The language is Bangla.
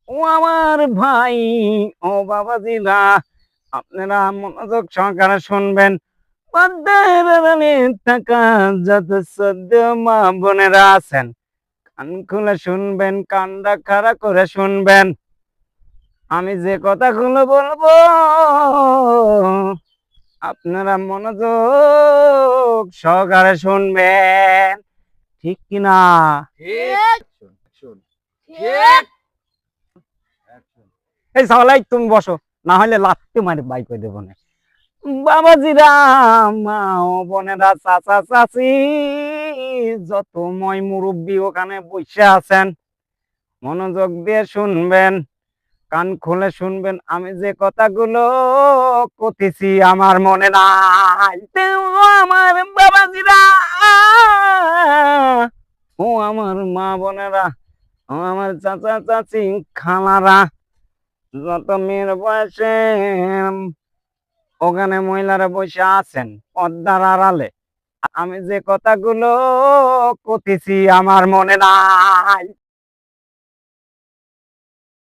ও আমার ভাই, ও বাবাজিরা, আপনারা মনোযোগ সহকারে শুনবেন। পর্দার আড়ালে থাকা যত সদ্য মা বোনেরা আছেন, কান খুলে শুনবেন, কানটা খাড়া করে শুনবেন। আমি যে কথাগুলো বলবো আপনারা মনোযোগ সহকারে শুনবেন, ঠিক কিনা? ঠিক। ঠিক। এই সাওলাই, তুমি বসো, না হলে লাত্তি মারি বাই করে দেবো না। বাবাজিরা, মা ও বোনেরা, চাচা চাচি, যত মই মুরব্বী ওখানে বসে আছেন, মনোযোগ দিয়ে শুনবেন, কান খুলে শুনবেন। আমি যে কথাগুলো কইতেছি আমার মনে নাই। ও আমার বাবাজিরা, ও আমার মা বোনেরা, ও আমার চাচা চাচি, খালারা, যত মেয়ের বয়সে ওখানে মহিলারা বসে আছেন পর্দার আড়ালে, আমি যে কথাগুলো কইতেছি আমার মনে নাই।